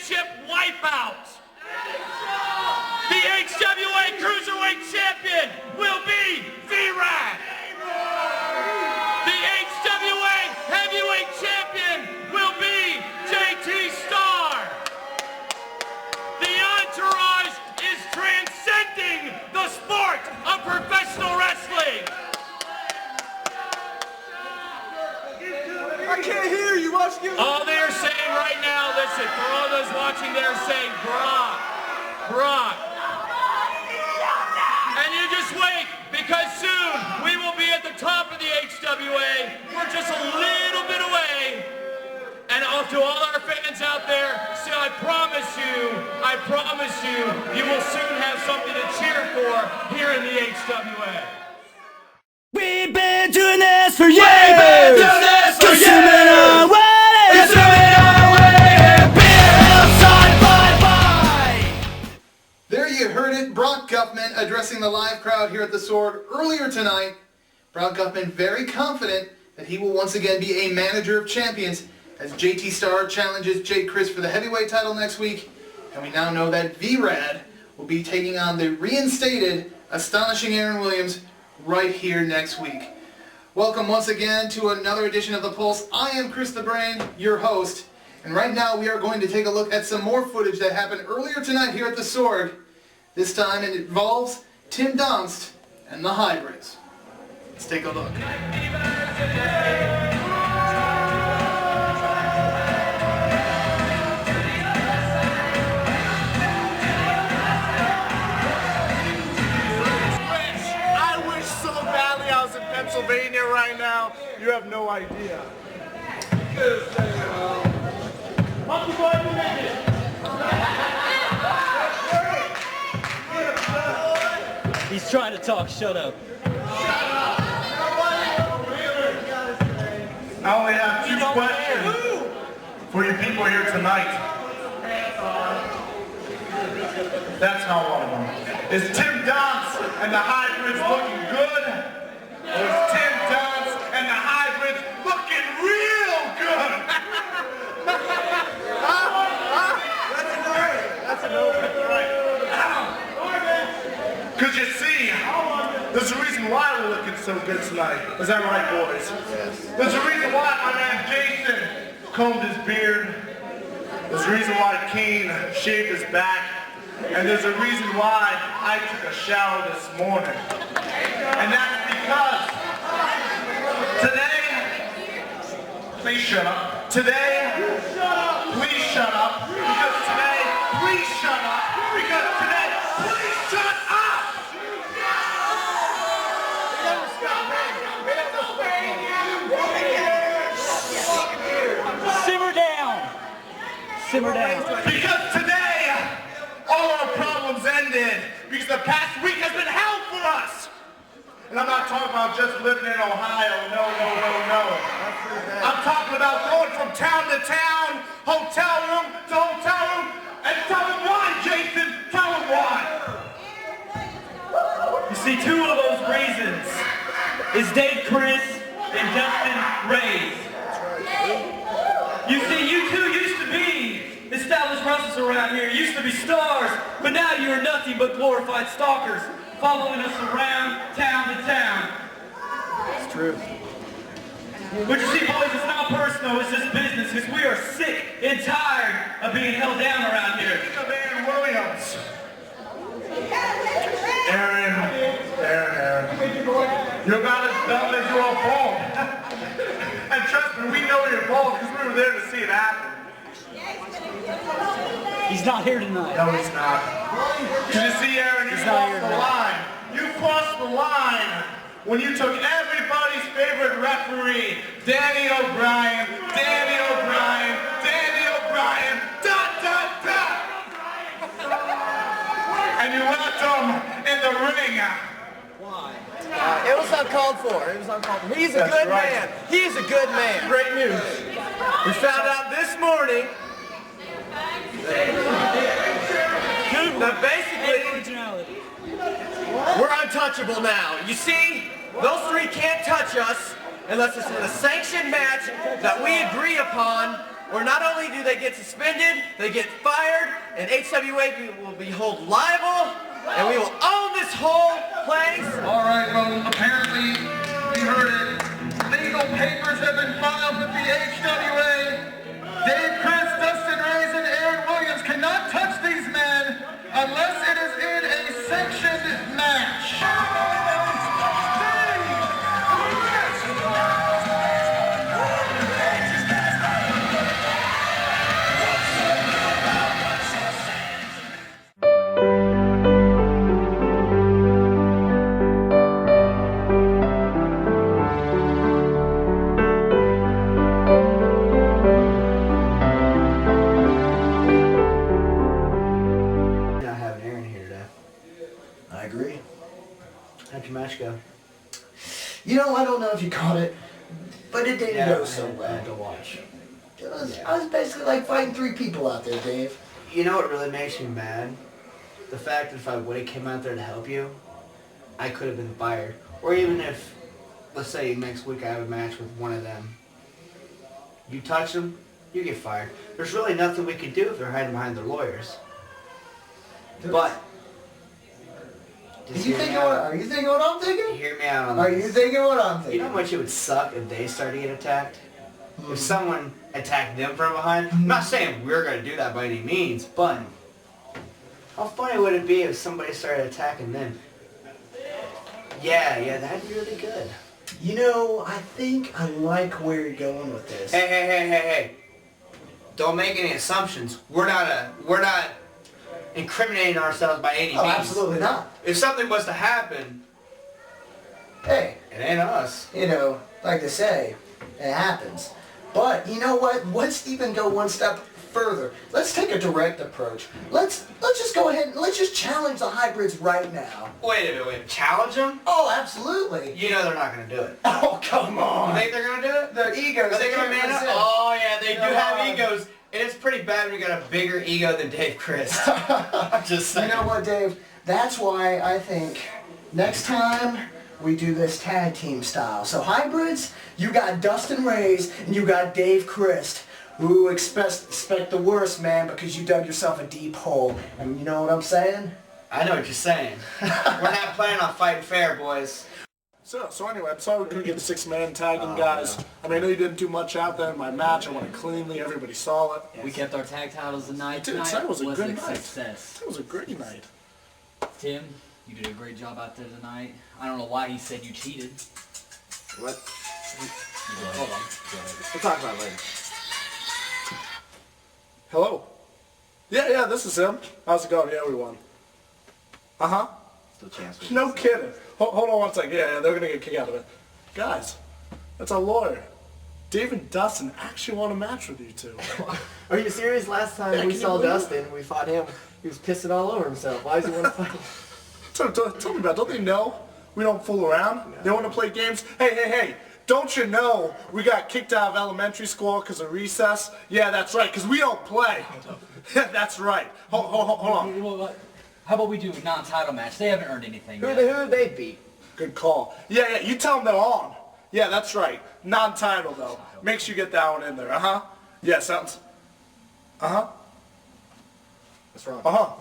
Championship wipeout. The HWA Cruiserweight Champion will be V-Rad. The HWA Heavyweight Champion will be JT Star. The entourage is transcending the sport of professional wrestling. I can't hear you. All they're saying right now, listen, for all those watching, they're saying Brock, Brock. And you just wait, because soon we will be at the top of the HWA. We're just a little bit away. And to all our fans out there, so I promise you, you will soon have something to cheer for here in the HWA. We've been doing this for years! We've been doing this for years! Consuming our way! Consuming our way! And being outside, bye-bye! There you heard it, Brock Guffman addressing the live crowd here at the Sorg earlier tonight. Brock Guffman very confident that he will once again be a manager of champions as JT Star challenges Jake Crist for the heavyweight title next week. And we now know that V-Rad will be taking on the reinstated, astonishing Aaron Williams right here next week. Welcome once again to another edition of The Pulse. I am Chris the Brain, your host, and right now we are going to take a look at some more footage that happened earlier tonight here at the Sorg. This time it involves Tim Donst and the Hybrids. Let's take a look. Pennsylvania right now, you have no idea. He's trying to talk, shut up. I only have two questions for you people here tonight. That's not one of them. Is Tim Donst and the Hybrids looking good? Or is Tim Donst and the Hybrids looking real good? That's an open, right? Because you see, there's a reason why we're looking so good tonight. Is that right, boys? Yes. There's a reason why my man Jason combed his beard. There's a reason why Kane shaved his back. And there's a reason why I took a shower this morning. And that's because today, please shut up. Today, please shut up. Because today, please shut up. Because today, please shut up. Simmer down! Simmer down. Because today, all our problems ended. Because the past week has been hell for us. And I'm not talking about just living in Ohio. No. I'm talking about going from town to town, hotel room to hotel room, and tell them why, Jason. Tell them why. You see, two of those reasons is Crist and Dustin Rayz. You see, you two used to be established wrestlers around here. You used to be stars, but now you're nothing but glorified stalkers, following us around town to town. It's true. But you see, boys, it's not personal, it's just business, because we are sick and tired of being held down around here. Aaron Williams. Aaron. You're about as dumb as you're bald. And trust me, we know you're bald because we were there to see it happen. He's not here tonight. No, he's not. You see, Aaron, you crossed the line. You crossed the line when you took everybody's favorite referee, Danny O'Brien, and you left him in the ring. Why? It was uncalled for. He's a good man. He's a good man. Great news. We found out this morning that basically we're untouchable now. You see, those three can't touch us unless it's in a sanctioned match that we agree upon where not only do they get suspended, they get fired, and HWA will be held liable, and we will own this whole place. All right, well, apparently you heard it. Legal papers have been filed with the HWA. Dave, Crist, Dustin Rayz, and Aaron Williams cannot touch these men unless it is in a sanctioned match. How'd your match go? You know, I don't know if you caught it, but it didn't go so well to watch. I was basically like fighting 3 people out there, Dave. You know what really makes me mad? The fact that if I would have came out there to help you, I could have been fired. Or even if, let's say next week I have a match with one of them. You touch them, you get fired. There's really nothing we can do if they're hiding behind their lawyers. But... Are you thinking what I'm thinking? Hear me out on this. Are you thinking what I'm thinking? You know how much it would suck if they started to get attacked? If someone attacked them from behind? I'm not saying we're going to do that by any means, but how funny would it be if somebody started attacking them? Yeah, that'd be really good. You know, I think I like where you're going with this. Hey. Don't make any assumptions. We're not incriminating ourselves by any means. Absolutely not. If something was to happen, hey, it ain't us. You know, like they say, it happens. But you know what? Let's even go one step further. Let's take a direct approach. Let's just go ahead and let's just challenge the Hybrids right now. Wait a minute, challenge them? Oh, absolutely. You know they're not going to do it. Oh, come on. You think they're going to do it? Their egos. Are they going to man up? Oh, yeah, they do have egos. And it's pretty bad when you got a bigger ego than Dave Crist. I'm just saying. You know what, Dave? That's why I think next time we do this tag team style. So Hybrids, you got Dustin Rayz and you got Dave Crist. Ooh, expect the worst, man, because you dug yourself a deep hole. And you know what I'm saying? I know what you're saying. We're not planning on fighting fair, boys. So anyway, I'm sorry we couldn't get the 6-man tagging, guys. I mean, I know you didn't do much out there in my match. I won it cleanly. Everybody saw it. Yes. We kept our tag titles tonight. That was a good night. Success. That was a great night. Tim, you did a great job out there tonight. I don't know why he said you cheated. What? Hold on. We'll talk about it later. Hello? Yeah, this is him. How's it going? Yeah, we won. Uh-huh. Still chance. No kidding. Hold on one second. Yeah, they're going to get kicked out of it. Guys, that's our lawyer. Dave and Dustin actually want a match with you two. Are you serious? Last time we saw Dustin, we fought him. He was pissing all over himself. Why does he want to fight? Tell me about it. Don't they know we don't fool around? No. They want to play games? Hey. Don't you know we got kicked out of elementary school because of recess? Yeah, that's right, because we don't play. Yeah, that's right. Hold on. How about we do a non-title match? They haven't earned anything yet. Who they beat? Good call. Yeah, you tell them they're on. Yeah, that's right. Non-title, though. Make sure you get that one in there. Uh-huh. Yeah, sounds... Uh-huh. What's wrong? Uh-huh.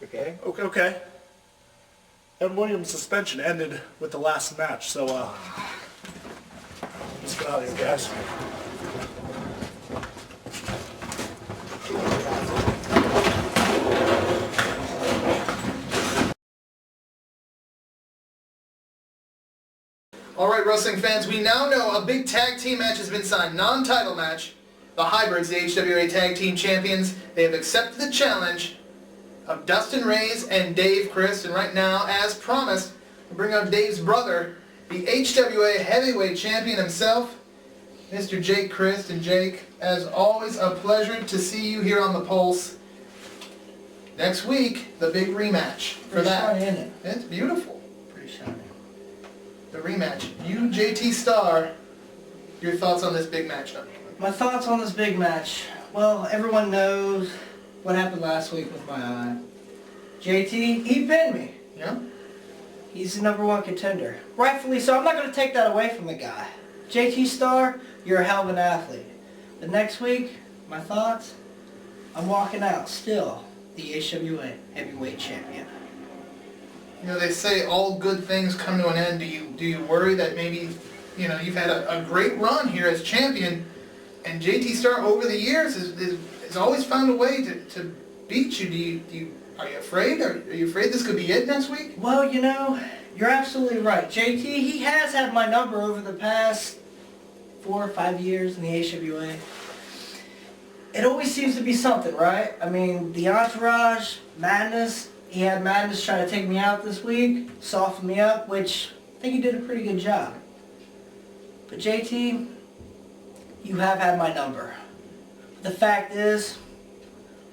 Okay. Okay. Evan Williams' suspension ended with the last match, so, let's get out of here, guys. All right, wrestling fans, we now know a big tag team match has been signed. Non-title match. The Hybrids, the HWA Tag Team Champions, they have accepted the challenge of Dustin Rayz and Dave Crist. And right now, as promised, we bring out Dave's brother, the HWA Heavyweight Champion himself, Mr. Jake Crist. And Jake, as always, a pleasure to see you here on the Pulse. Next week, the big rematch for that. Shiny, isn't it? It's beautiful. Pretty shiny. The rematch. You, JT Star, your thoughts on this big matchup? My thoughts on this big match. Well, everyone knows what happened last week with my eye. JT, he pinned me. Yeah? He's the #1 contender. Rightfully so. I'm not going to take that away from the guy. JT Star, you're a hell of an athlete. But next week, my thoughts, I'm walking out still the HWA Heavyweight Champion. You know, they say all good things come to an end. Do you worry that maybe, you know, you've had a great run here as champion, and JT Star over the years has always found a way to beat you. Are you afraid? Are you afraid this could be it next week? Well, you know, you're absolutely right. JT, he has had my number over the past 4 or 5 years in the HWA. It always seems to be something, right? I mean, the Entourage, Madness, he had Madness trying to take me out this week, soften me up, which I think he did a pretty good job. But JT, you have had my number. The fact is,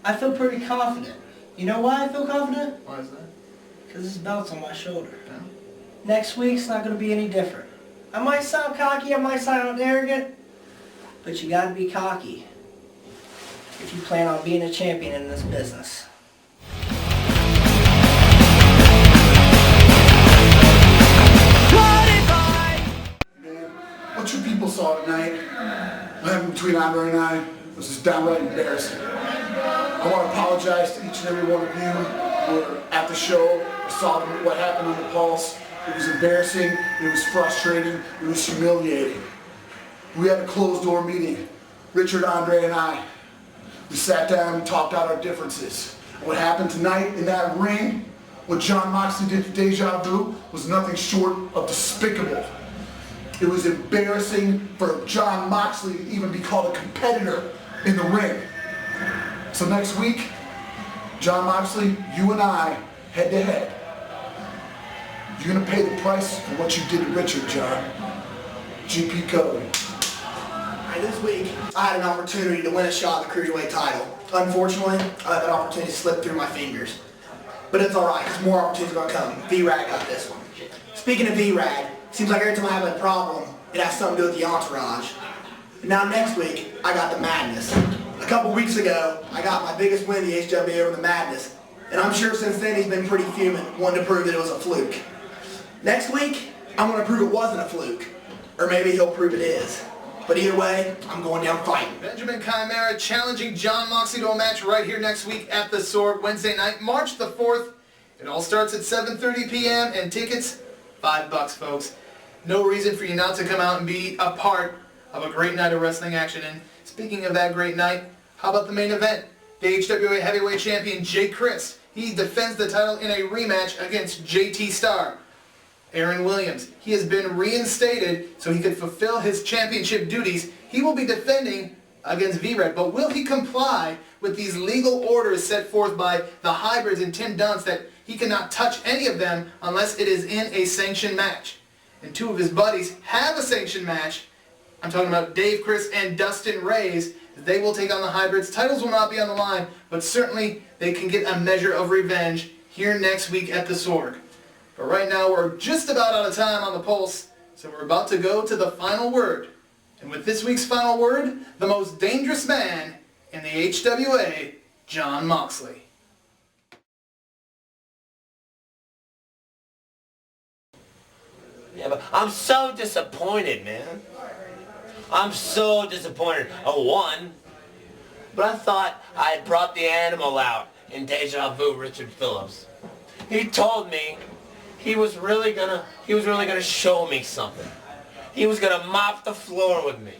I feel pretty confident. You know why I feel confident? Why is that? Because this belt's on my shoulder. Yeah. Next week's not going to be any different. I might sound cocky, I might sound arrogant, but you got to be cocky if you plan on being a champion in this business. What you people saw tonight, what happened between Andre and I, was just downright embarrassing. I want to apologize to each and every one of you who were at the show, saw what happened on the Pulse. It was embarrassing, it was frustrating, it was humiliating. We had a closed-door meeting, Richard, Andre, and I. We sat down and talked out our differences. What happened tonight in that ring, what Jon Moxley did to Deja Vu, was nothing short of despicable. It was embarrassing for Jon Moxley to even be called a competitor in the ring. So next week, Jon Moxley, you and I, head to head. You're gonna pay the price for what you did to Richard, John. GP code. This week, I had an opportunity to win a shot at the Cruiserweight title. Unfortunately, that opportunity slipped through my fingers. But it's alright, because more opportunities are going to come. V-Rad got this one. Speaking of V-Rad, seems like every time I have a problem, it has something to do with the Entourage. And now next week, I got the Madness. A couple weeks ago, I got my biggest win in the HWA over the Madness. And I'm sure since then he's been pretty fuming, wanting to prove that it was a fluke. Next week, I'm going to prove it wasn't a fluke. Or maybe he'll prove it is. But either way, I'm going down fighting. Benjamin Kimera challenging Jon Moxley to a match right here next week at the Sorg, Wednesday night, March the 4th. It all starts at 7:30 p.m. and tickets, $5, folks. No reason for you not to come out and be a part of a great night of wrestling action. And speaking of that great night, how about the main event? The HWA Heavyweight Champion, Crist. He defends the title in a rematch against JT Star. Aaron Williams, he has been reinstated so he could fulfill his championship duties. He will be defending against V-Red, but will he comply with these legal orders set forth by the Hybrids and Tim Donst that he cannot touch any of them unless it is in a sanctioned match? And two of his buddies have a sanctioned match. I'm talking about Dave, Crist and Dustin Rayz. They will take on the Hybrids. Titles will not be on the line, but certainly they can get a measure of revenge here next week at the Sorg. But right now we're just about out of time on the Pulse, so we're about to go to the final word. And with this week's final word, the most dangerous man in the HWA, Jon Moxley. Yeah, but I'm so disappointed, man. I'm so disappointed. I won, but I thought I had brought the animal out in Deja Vu, Richard Phillips. He told me he was really gonna show me something. He was gonna mop the floor with me.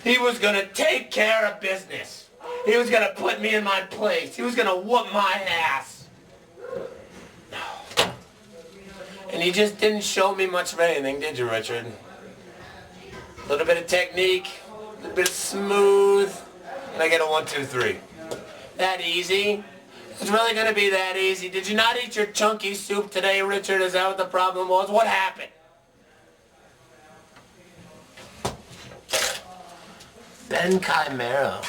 He was gonna take care of business. He was gonna put me in my place. He was gonna whoop my ass. No. And he just didn't show me much of anything, did you, Richard? A little bit of technique, a little bit of smooth, and I get a 1, 2, 3. That easy? It's really gonna be that easy. Did you not eat your chunky soup today, Richard? Is that what the problem was? What happened? Ben Kimera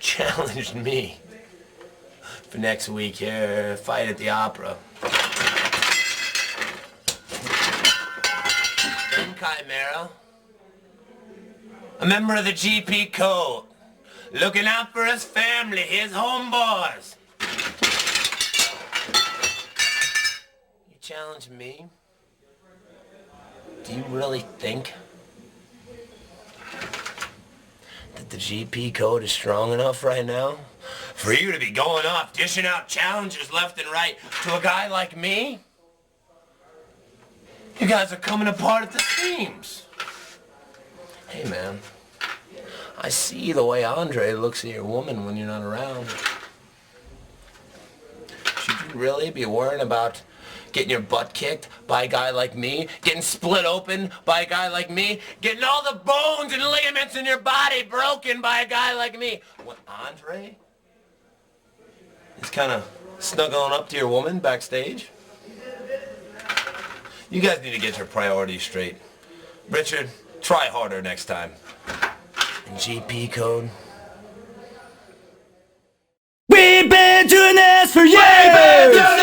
challenged me for next week here, fight at the Opera. Ben Kimera, a member of the GP Code, looking out for his family, his homeboys. You challenge me? Do you really think that the GP code is strong enough right now for you to be going off dishing out challengers left and right to a guy like me? You guys are coming apart at the seams. Hey man, I see the way Andre looks at your woman when you're not around. Should you really be worrying about getting your butt kicked by a guy like me, getting split open by a guy like me, getting all the bones and ligaments in your body broken by a guy like me? What, Andre is kind of snuggling up to your woman backstage? You guys need to get your priorities straight. Richard, try harder next time. And GP code. We've been doing this for years!